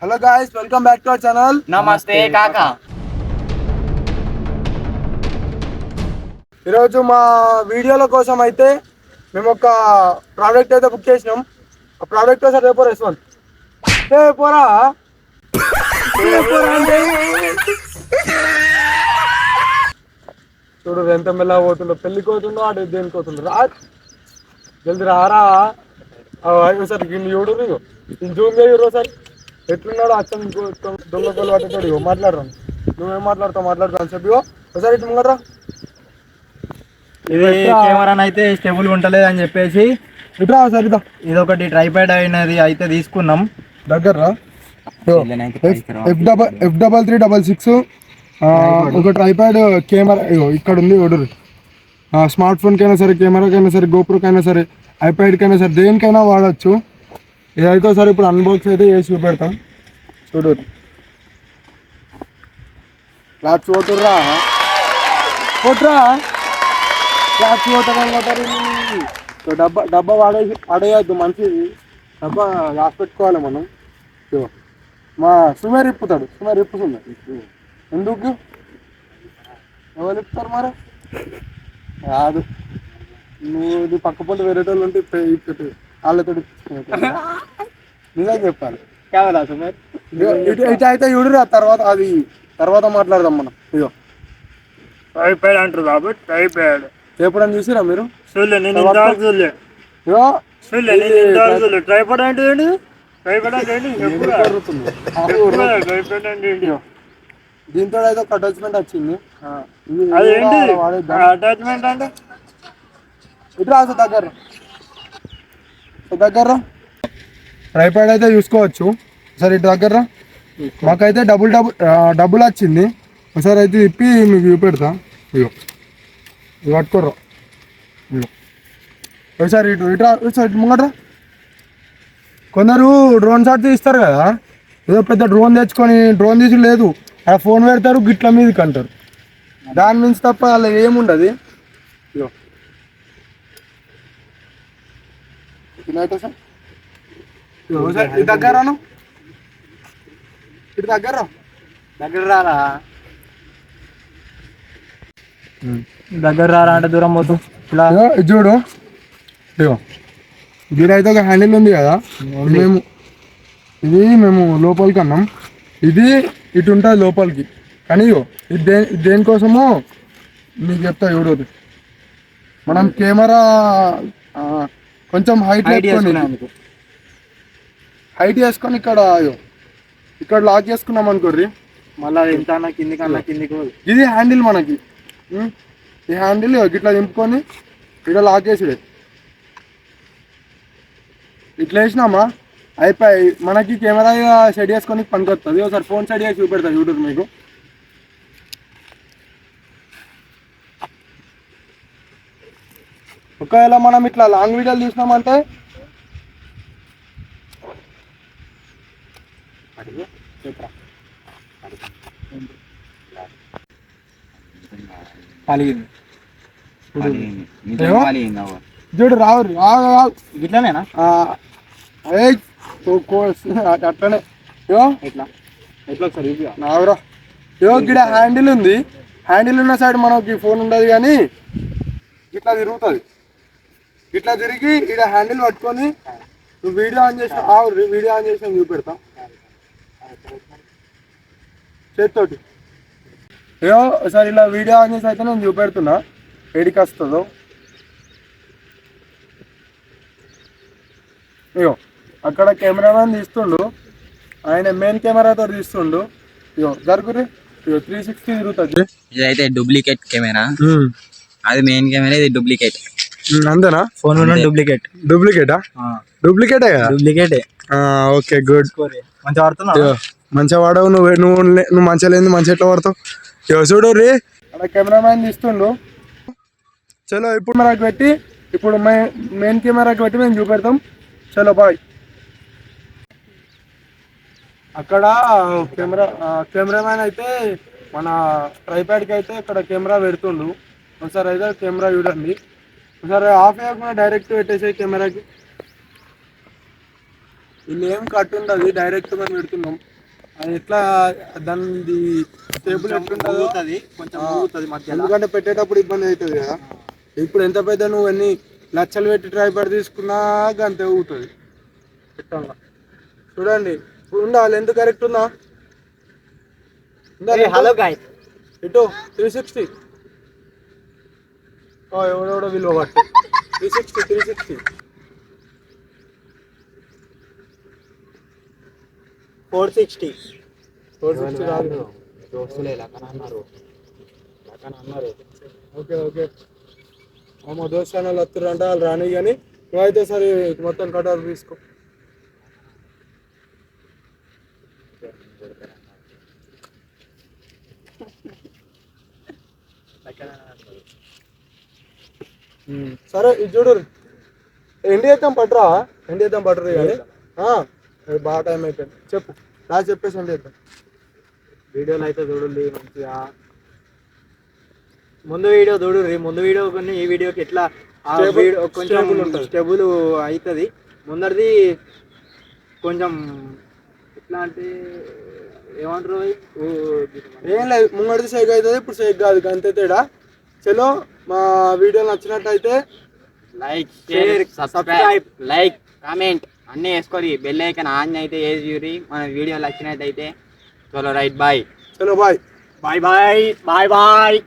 Hello guys, welcome back to our channel. నమస్తే కాకా. ఈరోజు మా వీడియోల కోసం అయితే మేము ఒక ప్రోడక్ట్ అయితే బుక్ చేసినాం. ఆ ప్రోడక్ట్ సార్ రేపు రెస్పాన్స్ పోరా చూడు ఎంత మెల్ల పోతుండో, పెళ్ళికి పోతుండో అటు దేనికి పోతుండో. రా జల్ది రారా సార్. చూడు జూమ్ చేయరు సార్ ఎట్లున్నాడు. అచ్చం దొంగ కొలు పట్టేటాడు. మాట్లాడరాను, నువ్వేం మాట్లాడతావు చెప్పి ఒకసారి ఇటు ముంగరా. ఇది కెమెరా అయితే స్టేబుల్ ఉంటలేదు అని చెప్పేసి ఇట్రా సార్. ఇది ఒకటి ట్రైపాడ్ అయినది అయితే తీసుకున్నాం. దగ్గర F3366 ఒక ట్రైపాడ్ కెమెరా ఇక్కడ ఉంది. ఒడురు స్మార్ట్ ఫోన్కైనా సరే, కెమెరాకైనా సరే, గోప్రోకైనా సరే, ఐప్యాడ్కైనా సరే, దేనికైనా వాడచ్చు. ఇదైతే సరే ఇప్పుడు అన్బాక్స్ అయితే చేసి చూపెడతాం. చూడు క్లాత్ పోతుర్రా కొట్రా. క్లాత్ పోతారు. డబ్బా వాడేయద్దు, మంచిది. డబ్బా రాసి పెట్టుకోవాలి మనం. మా సుమేర్ ఇప్పుతాడు. ఎందుకు ఎవరు ఇప్పుతారు మరి? కాదు, నువ్వు పక్క పొంటి వేరే వాళ్ళు ఉంటే ఇప్పు వాళ్ళతో నిజంగా చెప్పాలి. ఇటు అయితే చూడురా, తర్వాత మాట్లాడదాం మనం. ఇగో ట్రైపాడ్ అంటారు కాబట్టి ట్రైపాడ్ ఎప్పుడని చూసిరా మీరు? ట్రైపాడ్ అంటే ఏంటి? దీంతో అయితే ఒక అటాచ్మెంట్ వచ్చింది. అటాచ్మెంట్ అంటే ఇటు రాసు దగ్గర ట్రైపాడ్ అయితే చూసుకోవచ్చు. సరే ఇటు దగ్గర మాకైతే డబుల్ వచ్చింది. ఒకసారి అయితే ఇప్పి మీకు చూపెడతా. ఇగో పట్టుకోర్రా. ఒకసారి ఇటు ముంగట్రా. కొందరు డ్రోన్ షాట్ తీస్తారు కదా, ఏదో పెద్ద డ్రోన్ తెచ్చుకొని డ్రోన్ తీసి లేదు అలా ఫోన్ పెడతారు, గిట్ల మీదకి అంటారు. దాని నుంచి తప్ప అలా ఏముండదు. ఇగో దగ్గరాను, ఇటు దగ్గర రారా. దగ్గర రారా అంటే దూరం పోతు. చూడు ఇగో దీనైతే ఒక హ్యాండిల్ ఉంది కదా, మేము లోపలికి అన్నాం. ఇది ఇటు ఉంటుంది లోపలికి. కానీ ఇది దేనికోసమో మీకు చెప్తా. చూడదు మనం కెమెరా కొంచెం హైట్ వేసుకొని ఇక్కడ లాక్ చేసుకున్నాం అనుకోర్రి. మళ్ళీ ఎంత కిందికి ఇది హ్యాండిల్ మనకి. ఈ హ్యాండిల్ ఇట్లా దింపుకొని ఇక్కడ లాక్ చేసిడే. ఇట్లా వేసినామా అయిపోయి మనకి కెమెరా సెట్ చేసుకొని పనికొస్తుంది. ఒకసారి ఫోన్ సెట్ చేసి చూపెడతా యూట్యూబ్ మీకు. ఒకవేళ మనం ఇట్లా లాంగ్ వీడియోలు తీసినామంటే చూడు రావు ఇట్లానేనా? అట్లనే నావురా. గిడ హ్యాండిల్ ఉంది. హ్యాండిల్ ఉన్న సైడ్ మనకి ఫోన్ ఉండదు, కానీ ఇట్లా తిరుగుతుంది. ఇట్లా తిరిగి ఇక్కడ హ్యాండిల్ పట్టుకొని నువ్వు వీడియో ఆన్ చేసిన చూపెడతా చేతితోటి. ఒకసారి ఇలా వీడియో ఆన్ చేసి అయితే నేను చూపెడుతున్నా ఏడికి వస్తుందో. అక్కడ కెమెరామెన్ తీస్తుండు, ఆయన మెయిన్ కెమెరాతో తీస్తుండు. జరుగురి 360 తిరుగుతుంది. ఇదైతే డూప్లికేట్ కెమెరా, అది మెయిన్ కెమెరా, ఇది డూప్లికేట్. అంతేనా? ఫోన్ డూప్లికేటా? డూప్లికేటే కదా? డూప్లికేటే. Okay good. మంచిగా వాడుతున్నావు. మంచిగా వాడవు. నువ్వు మంచిగా లేదు, మంచిగా ఎట్లా వాడతావు? చూడు రీ అక్కడ కెమెరామ్యాన్ తీస్తుండు. చలో ఇప్పుడు మనకు పెట్టి ఇప్పుడు మెయిన్ కెమెరాకి పెట్టి మేము చూపెడతాం. చలో బాయ్. అక్కడ కెమెరామ్యాన్ అయితే మన ట్రైపాడ్కి అయితే ఇక్కడ కెమెరా పెడుతుండు. ఒకసారి అయితే కెమెరా చూడండి. ఒకసారి ఆఫ్ అయ్యకుండా డైరెక్ట్ పెట్టేసే కెమెరాకి. వీళ్ళు ఏం కట్ ఉండదు, డైరెక్ట్ మనం పెడుతున్నాం. అది ఎట్లా దాని టేబుల్ ఎట్లుంటుందో కొంచెం ఊగుతుంది మధ్యలో. ఎందుకంటే పెట్టేటప్పుడు ఇబ్బంది అవుతుంది కదా. ఇప్పుడు ఎంత పెద్ద నువ్వు ఎన్ని లక్షలు పెట్టి ట్రైపాడ్ తీసుకున్నా అంతే ఊగుతుంది పెట్టాలా. చూడండి ఇప్పుడు ఉందా లెంత్ కరెక్ట్ ఉందా? హలో గాయ్, ఇటు 360 ఎవడెవడో విలువ పట్టు 360 460 రాదు. ఓకే ఓకే మా దోస్త్ వాళ్ళు వస్తురంట, వాళ్ళు రాని కానీ నువ్వైతే సరే మొత్తం కటారు తీసుకో. సరే ఇది చూడు ఎండి చేద్దాం పట్టరా, ఎండి చేద్దాం పట్టరు కానీ బాగా టైం అయిపోయింది. చెప్పు రాజు చెప్పేసి ఎండి చేద్దాం. వీడియోలు అయితే చూడండి మంచిగా. ముందు వీడియో చూడుర్రి, ముందు వీడియో కొన్ని ఈ వీడియోకి ఎట్లా కొంచెం స్టెబుల్ అవుతుంది. ముందరిది కొంచెం ఎట్లా అంటే ఏమంటారు, ఏం లేదు ముంగడిది షేక్ అవుతుంది, ఇప్పుడు షేక్ కాదు అంతే తేడా. చలో మా వీడియో నచ్చినట్టయితే like, share, subscribe, like, comment అన్నీ వేసుకోరి. బెల్ ఐకాన్ ఆన్ అయితే వేసి చూరి. మన వీడియో నచ్చినట్టయితే. చలో రైట్, బాయ్. చలో bye. Bye bye bye bye.